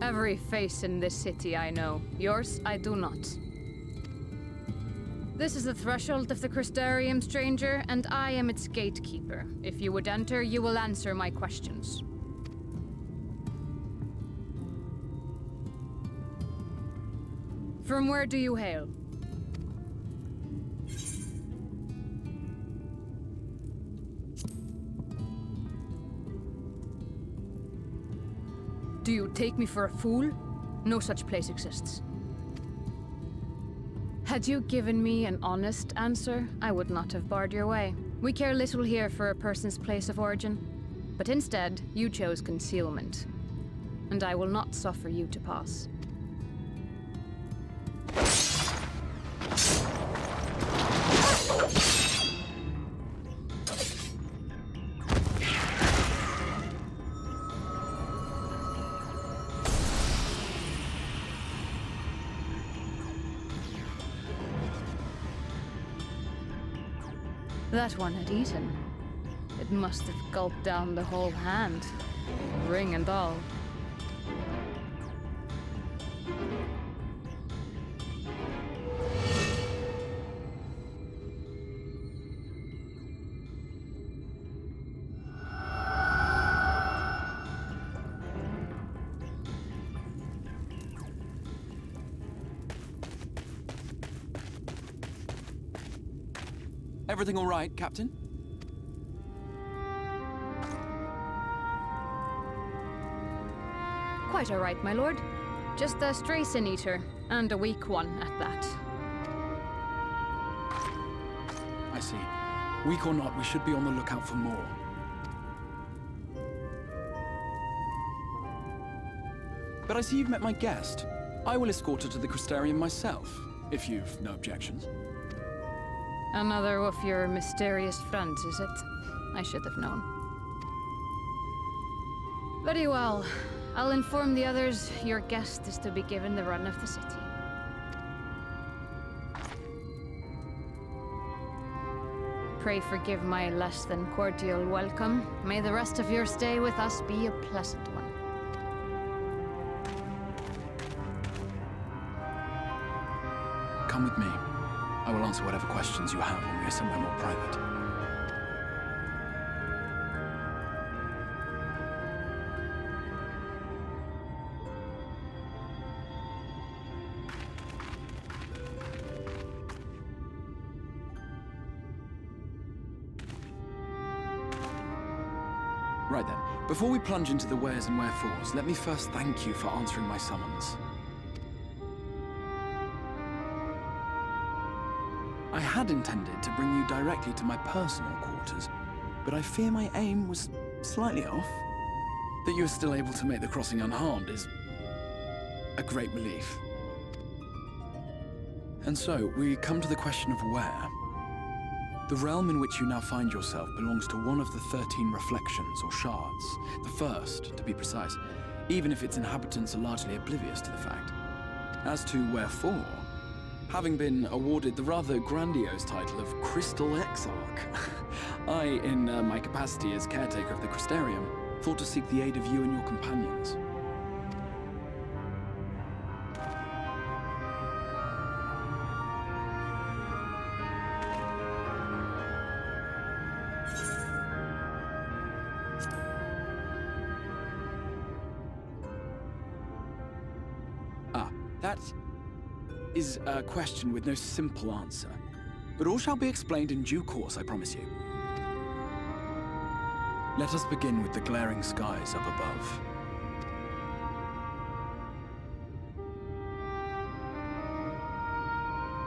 Every face in this city I know. Yours, I do not. This is the threshold of the Crystarium, stranger, and I am its gatekeeper. If you would enter, you will answer my questions. From where do you hail? Do you take me for a fool? No such place exists. Had you given me an honest answer, I would not have barred your way. We care little here for a person's place of origin. But instead, you chose concealment. And I will not suffer you to pass. That one had eaten. It must have gulped down the whole hand, ring and all. Everything all right, Captain? Quite all right, my lord. Just a stray sin-eater, and a weak one at that. I see. Weak or not, we should be on the lookout for more. But I see you've met my guest. I will escort her to the Crystarium myself, if you've no objections. Another of your mysterious friends, is it? I should have known. Very well. I'll inform the others your guest is to be given the run of the city. Pray forgive my less than cordial welcome. May the rest of your stay with us be a pleasant one. Come with me. I will answer whatever questions you have when we are somewhere more private. Right then, before we plunge into the wheres and wherefores, let me first thank you for answering my summons. I had intended to bring you directly to my personal quarters, but I fear my aim was slightly off. That you are still able to make the crossing unharmed is a great relief. And so, we come to the question of where. The realm in which you now find yourself belongs to one of the 13 reflections, or shards. The first, to be precise, even if its inhabitants are largely oblivious to the fact. As to wherefore, having been awarded the rather grandiose title of Crystal Exarch, I, in my capacity as caretaker of the Crystarium, thought to seek the aid of you and your companions. That is a question with no simple answer, but all shall be explained in due course, I promise you. Let us begin with the glaring skies up above.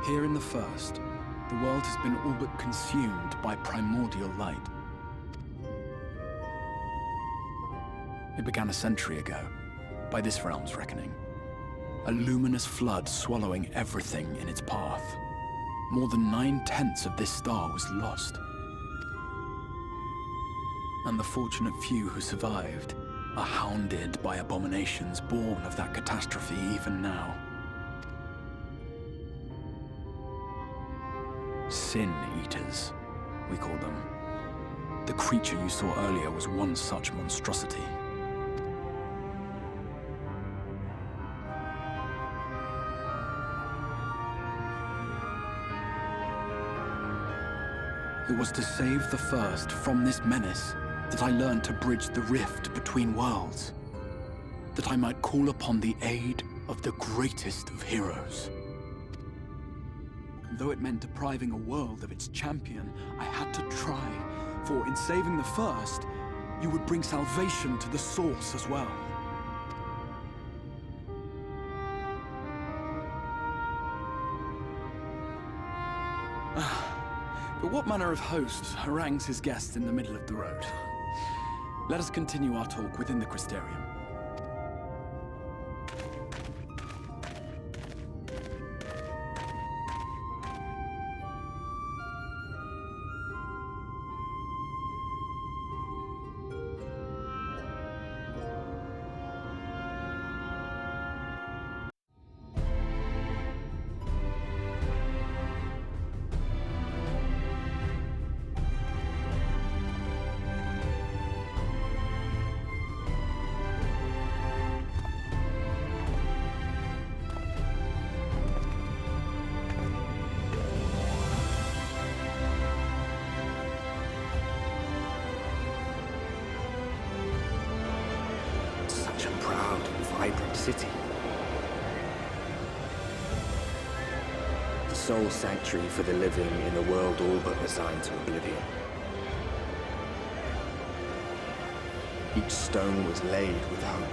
Here in the first, the world has been all but consumed by primordial light. It began a century ago, by this realm's reckoning. A luminous flood swallowing everything in its path. More than 9/10 of this star was lost. And the fortunate few who survived are hounded by abominations born of that catastrophe even now. Sin-eaters, we call them. The creature you saw earlier was one such monstrosity. It was to save the First from this menace that I learned to bridge the rift between worlds. That I might call upon the aid of the greatest of heroes. Though it meant depriving a world of its champion, I had to try, for in saving the First, you would bring salvation to the Source as well. But what manner of host harangues his guests in the middle of the road? Let us continue our talk within the Crystarium. Vibrant city. The sole sanctuary for the living in a world all but resigned to oblivion. Each stone was laid with hope.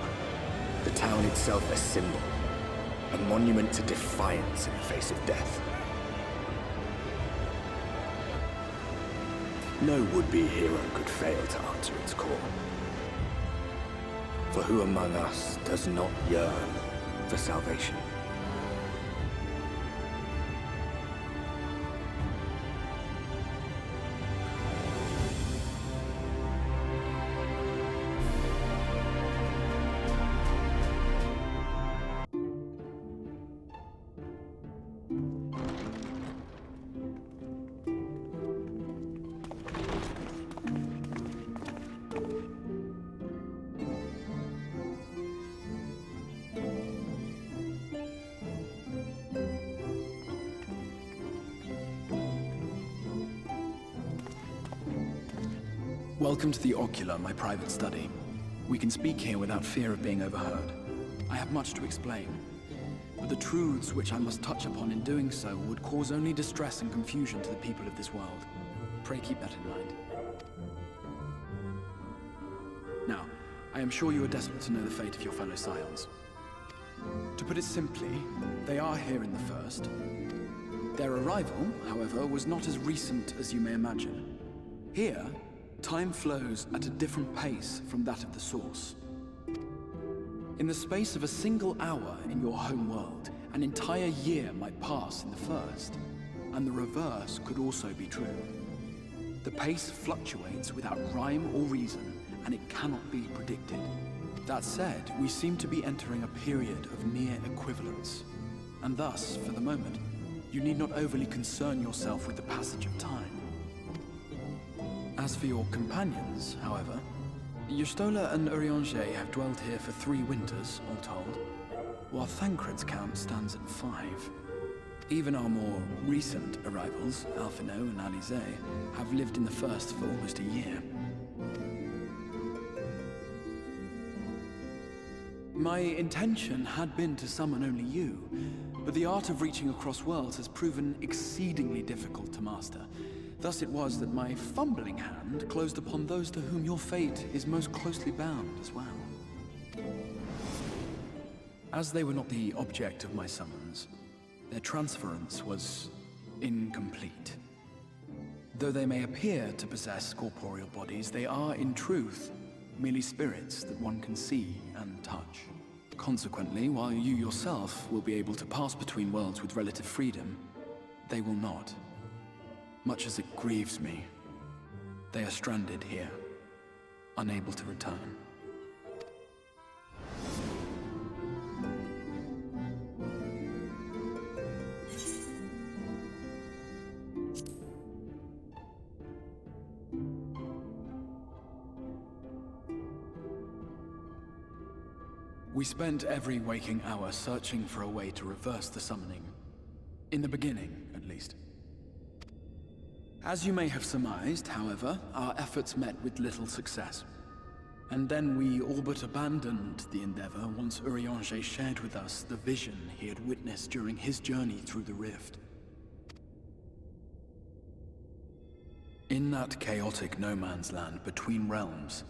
The town itself a symbol, a monument to defiance in the face of death. No would-be hero could fail to answer its call. For who among us does not yearn for salvation? Welcome to the Ocular, my private study. We can speak here without fear of being overheard. I have much to explain, but the truths which I must touch upon in doing so would cause only distress and confusion to the people of this world. Pray keep that in mind. Now, I am sure you are desperate to know the fate of your fellow Scions. To put it simply, they are here in the First. Their arrival, however, was not as recent as you may imagine. Here, time flows at a different pace from that of the Source. In the space of a single hour in your home world, an entire year might pass in the First, and the reverse could also be true. The pace fluctuates without rhyme or reason, and it cannot be predicted. That said, we seem to be entering a period of near equivalence, and thus, for the moment, you need not overly concern yourself with the passage of time. As for your companions, however, Y'shtola and Urianger have dwelled here for 3 winters, all told, while Thancred's count stands at 5. Even our more recent arrivals, Alphino and Alize, have lived in the First for almost a year. My intention had been to summon only you, but the art of reaching across worlds has proven exceedingly difficult to master. Thus it was that my fumbling hand closed upon those to whom your fate is most closely bound as well. As they were not the object of my summons, their transference was incomplete. Though they may appear to possess corporeal bodies, they are, in truth, merely spirits that one can see and touch. Consequently, while you yourself will be able to pass between worlds with relative freedom, they will not. Much as it grieves me, they are stranded here, unable to return. We spent every waking hour searching for a way to reverse the summoning. In the beginning, at least. As you may have surmised, however, our efforts met with little success. And then we all but abandoned the endeavor once Urianger shared with us the vision he had witnessed during his journey through the rift. In that chaotic no man's land between realms,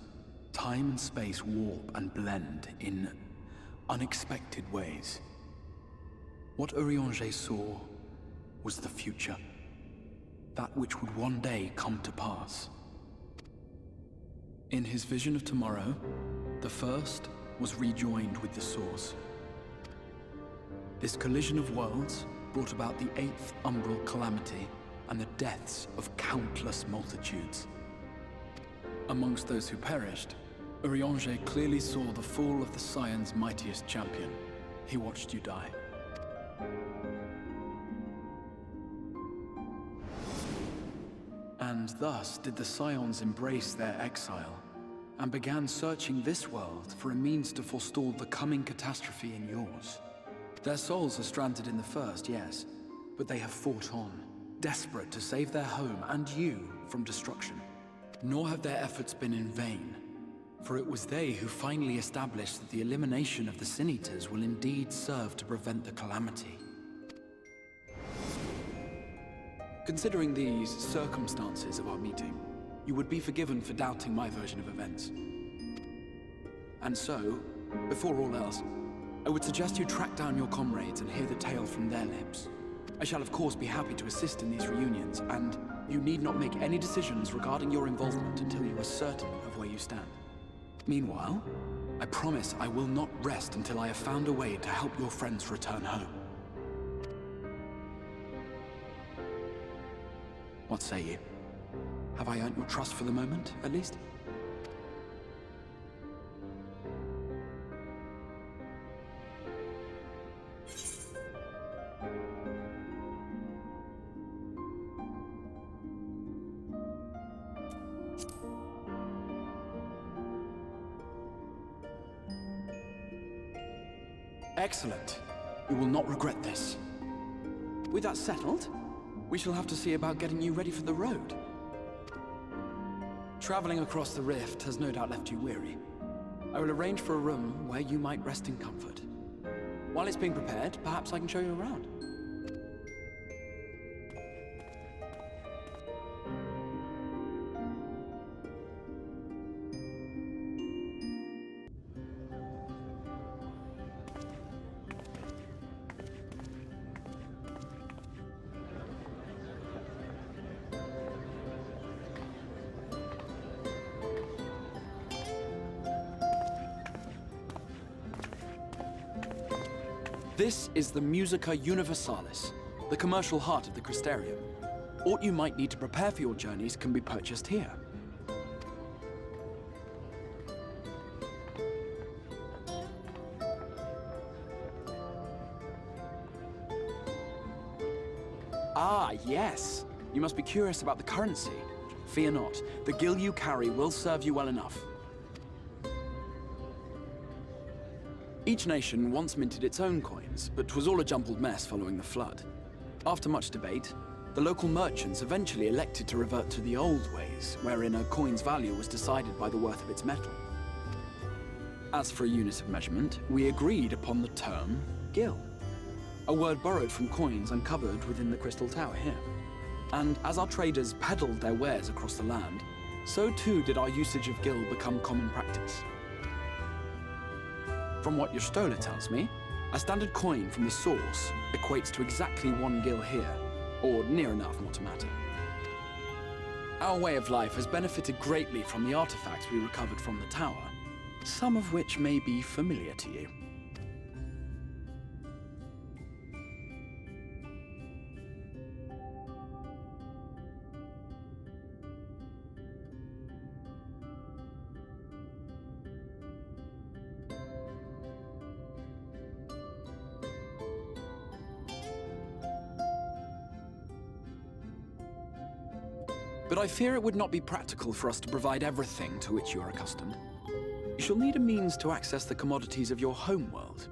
time and space warp and blend in unexpected ways. What Urianger saw was the future, that which would one day come to pass. In his vision of tomorrow, the first was rejoined with the source. This collision of worlds brought about the 8th umbral calamity and the deaths of countless multitudes. Amongst those who perished, Urianger clearly saw the fall of the Scions' mightiest champion. He watched you die. And thus did the Scions embrace their exile, and began searching this world for a means to forestall the coming catastrophe in yours. Their souls are stranded in the first, yes, but they have fought on, desperate to save their home and you from destruction. Nor have their efforts been in vain, for it was they who finally established that the elimination of the Sin Eaters will indeed serve to prevent the calamity. Considering these circumstances of our meeting, you would be forgiven for doubting my version of events. And so, before all else, I would suggest you track down your comrades and hear the tale from their lips. I shall of course be happy to assist in these reunions, and you need not make any decisions regarding your involvement until you are certain of where you stand. Meanwhile, I promise I will not rest until I have found a way to help your friends return home. What say you? Have I earned your trust for the moment, at least? Excellent. You will not regret this. With that settled, we shall have to see about getting you ready for the road. Traveling across the rift has no doubt left you weary. I will arrange for a room where you might rest in comfort. While it's being prepared, perhaps I can show you around. This is the Musica Universalis, the commercial heart of the Crystarium. What you might need to prepare for your journeys can be purchased here. Ah, yes. You must be curious about the currency. Fear not. The gil you carry will serve you well enough. Each nation once minted its own coins, but 'twas all a jumbled mess following the flood. After much debate, the local merchants eventually elected to revert to the old ways, wherein a coin's value was decided by the worth of its metal. As for a unit of measurement, we agreed upon the term gil, a word borrowed from coins uncovered within the Crystal Tower here. And as our traders peddled their wares across the land, so too did our usage of gil become common practice. From what your stola tells me, a standard coin from the source equates to exactly 1 gil here, or near enough, not to matter. Our way of life has benefited greatly from the artifacts we recovered from the tower, some of which may be familiar to you. But I fear it would not be practical for us to provide everything to which you are accustomed. You shall need a means to access the commodities of your homeworld.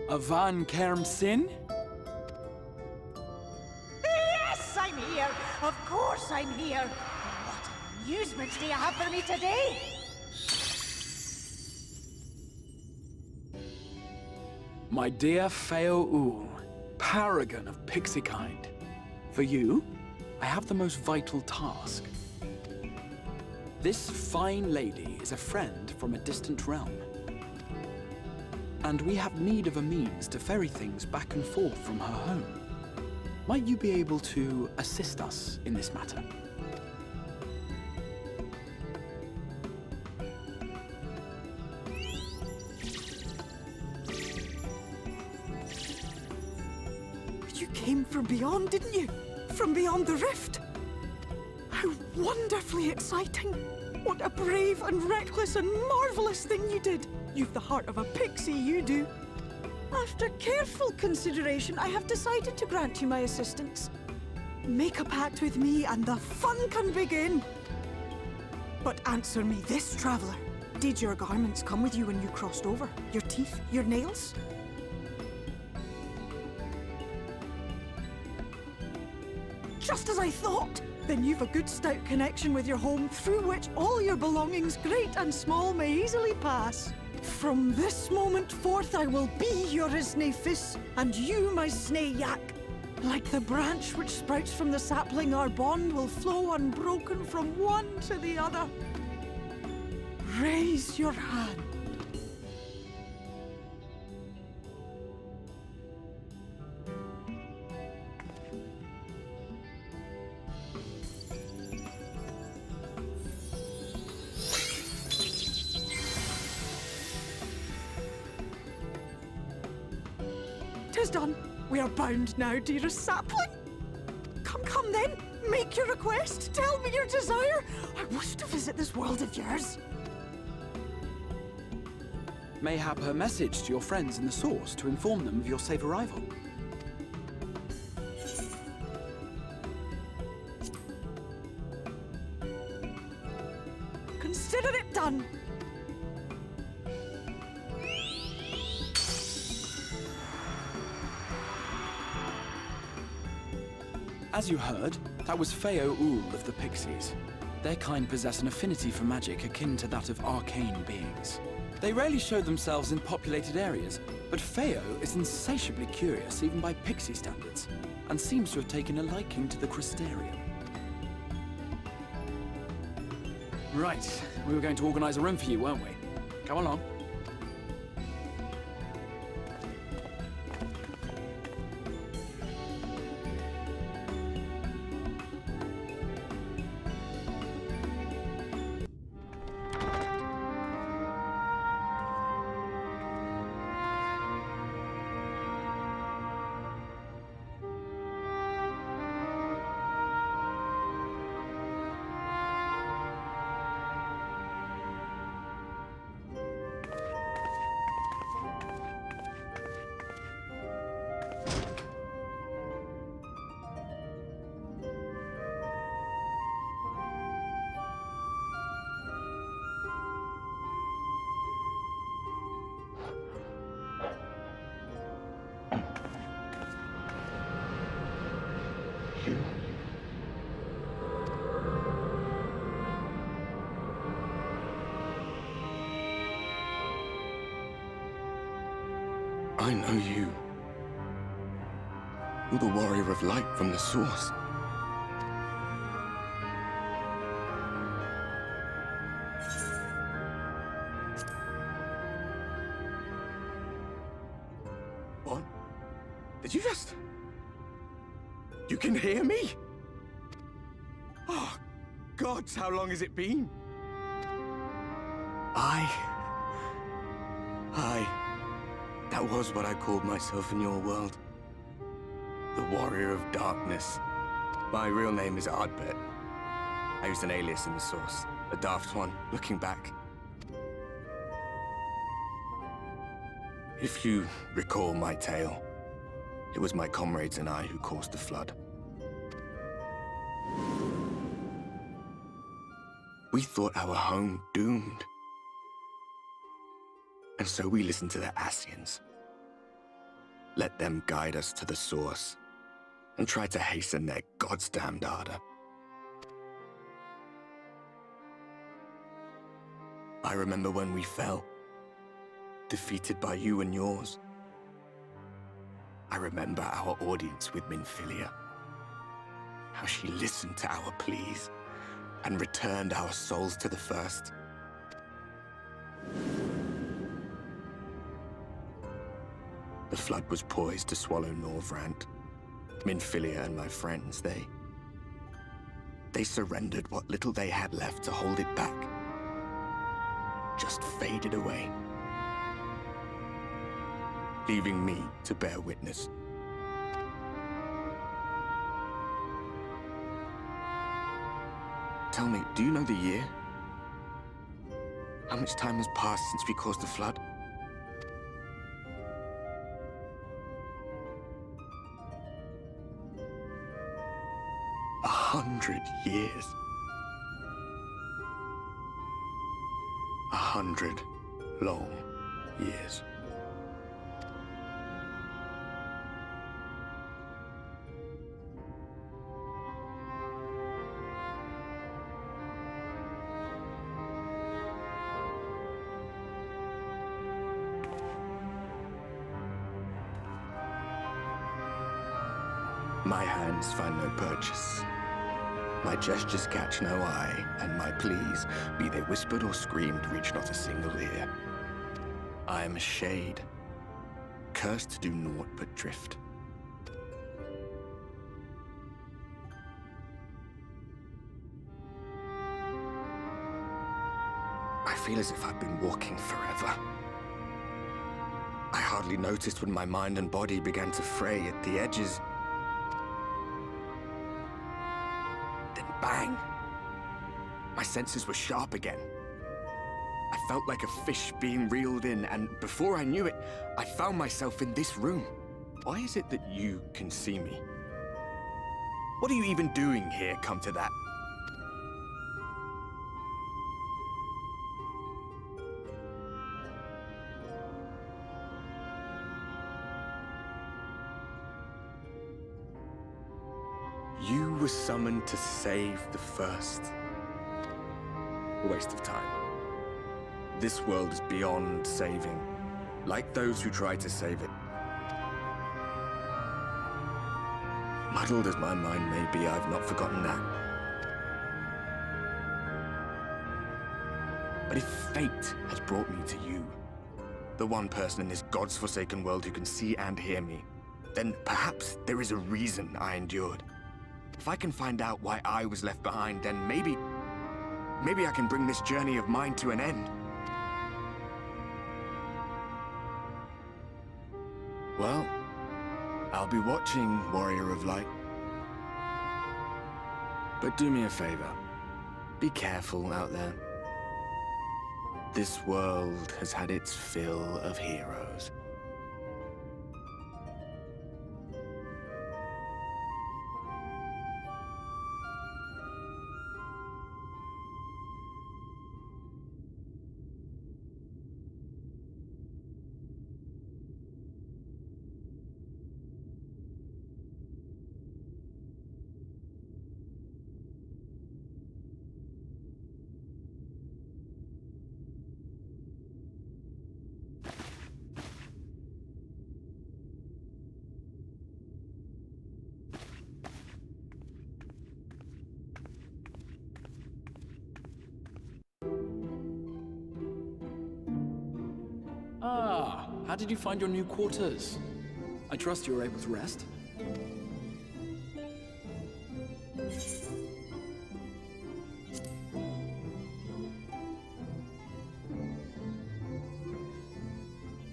A van Kerm Sin? Of course I'm here! What amusements do you have for me today? My dear Feo paragon of pixie kind. For you, I have the most vital task. This fine lady is a friend from a distant realm. And we have need of a means to ferry things back and forth from her home. Might you be able to assist us in this matter? You came from beyond, didn't you? From beyond the rift? How wonderfully exciting! What a brave and reckless and marvelous thing you did! You've the heart of a pixie, you do. After careful consideration, I have decided to grant you my assistance. Make a pact with me and the fun can begin. But answer me this, traveler. Did your garments come with you when you crossed over? Your teeth? Your nails? Just as I thought! Then you've a good stout connection with your home through which all your belongings, great and small, may easily pass. From this moment forth I will be your Isne Fis, and you my Sne Yak. Like the branch which sprouts from the sapling, our bond will flow unbroken from one to the other. Raise your hand. Tis done. We are bound now, dearest sapling. Come then. Make your request. Tell me your desire. I wish to visit this world of yours. Mayhap her message to your friends in the Source to inform them of your safe arrival. Consider it done. As you heard, that was Feo of the Pixies. Their kind possess an affinity for magic akin to that of arcane beings. They rarely show themselves in populated areas, but Feo is insatiably curious even by pixie standards, and seems to have taken a liking to the Crystarium. Right, we were going to organize a room for you, weren't we? Come along. I know you. You're the warrior of light from the Source. What? Did you just... You can hear me? Oh, gods, how long has it been? That was what I called myself in your world. The Warrior of Darkness. My real name is Ardbert. I used an alias in the Source, a daft one, looking back. If you recall my tale, it was my comrades and I who caused the flood. We thought our home doomed. And so we listened to the Scions. Let them guide us to the Source. and tried to hasten their goddamned ardor. I remember when we fell, defeated by you and yours. I remember our audience with Minfilia, how she listened to our pleas and returned our souls to the First. The flood was poised to swallow Norvrant. Minfilia and my friends, they surrendered what little they had left to hold it back. Just faded away, leaving me to bear witness. Tell me, do you know the year? How much time has passed since we caused the flood? A 100 years. 100 long years. My hands find no purchase. My gestures catch no eye, and my pleas, be they whispered or screamed, reach not a single ear. I am a shade, cursed to do naught but drift. I feel as if I've been walking forever. I hardly noticed when my mind and body began to fray at the edges. Bang! My senses were sharp again. I felt like a fish being reeled in, and before I knew it, I found myself in this room. Why is it that you can see me? What are you even doing here, come to that? You were summoned to save the First. A waste of time. This world is beyond saving, like those who try to save it. Muddled as my mind may be, I've not forgotten that. But if fate has brought me to you, the one person in this god's-forsaken world who can see and hear me, then perhaps there is a reason I endured. If I can find out why I was left behind, then maybe I can bring this journey of mine to an end. Well, I'll be watching, Warrior of Light. But do me a favor. Be careful out there. This world has had its fill of heroes. Ah, how did you find your new quarters? I trust you were able to rest?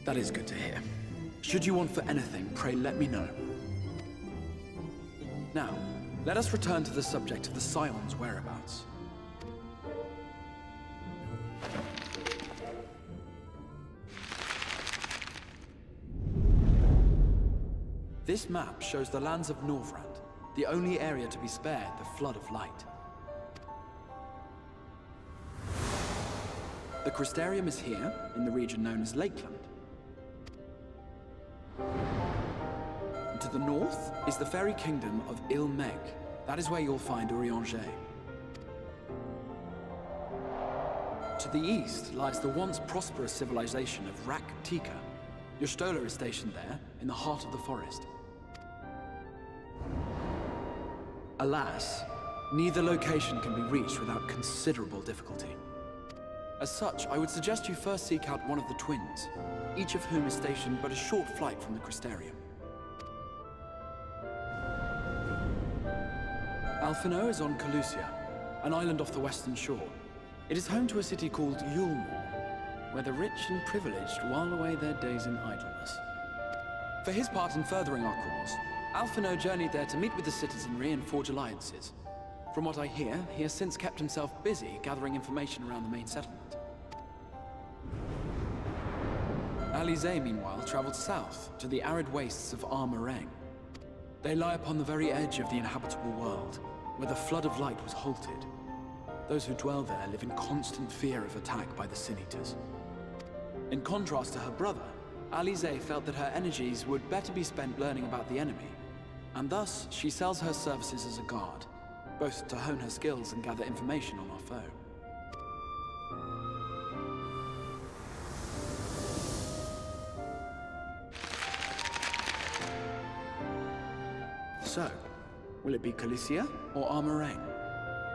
That is good to hear. Should you want for anything, pray let me know. Now, let us return to the subject of the Scions' whereabouts. This map shows the lands of Norvrant, the only area to be spared the Flood of Light. The Crystarium is here, in the region known as Lakeland. To the north is the fairy kingdom of Il-Meg. That is where you'll find Urianger. To the east lies the once prosperous civilization of Rak-Tika. Your Stola is stationed there, in the heart of the forest. Alas, neither location can be reached without considerable difficulty. As such, I would suggest you first seek out one of the twins, each of whom is stationed but a short flight from the Crystarium. Alphino is on Calusia, an island off the western shore. It is home to a city called Yulmore, where the rich and privileged while away their days in idleness. For his part in furthering our cause, Alphino journeyed there to meet with the citizenry and forge alliances. From what I hear, he has since kept himself busy gathering information around the main settlement. Alize, meanwhile, traveled south to the arid wastes of Armorang. They lie upon the very edge of the inhabitable world, where the flood of light was halted. Those who dwell there live in constant fear of attack by the Sin Eaters. In contrast to her brother, Alize felt that her energies would better be spent learning about the enemy, and thus she sells her services as a guard, both to hone her skills and gather information on our foe. So, will it be Calicia or Armorang?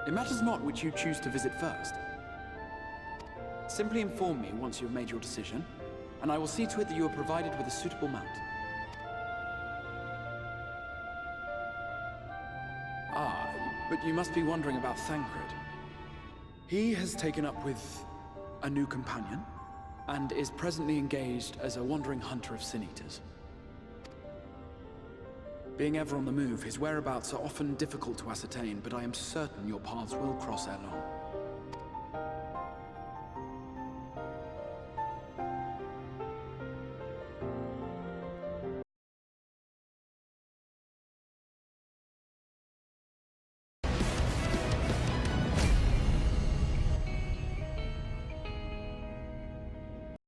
It matters not which you choose to visit first. Simply inform me once you have made your decision, and I will see to it that you are provided with a suitable mount. Ah, but you must be wondering about Thancred. He has taken up with a new companion, and is presently engaged as a wandering hunter of Sin Eaters. Being ever on the move, his whereabouts are often difficult to ascertain, but I am certain your paths will cross ere long.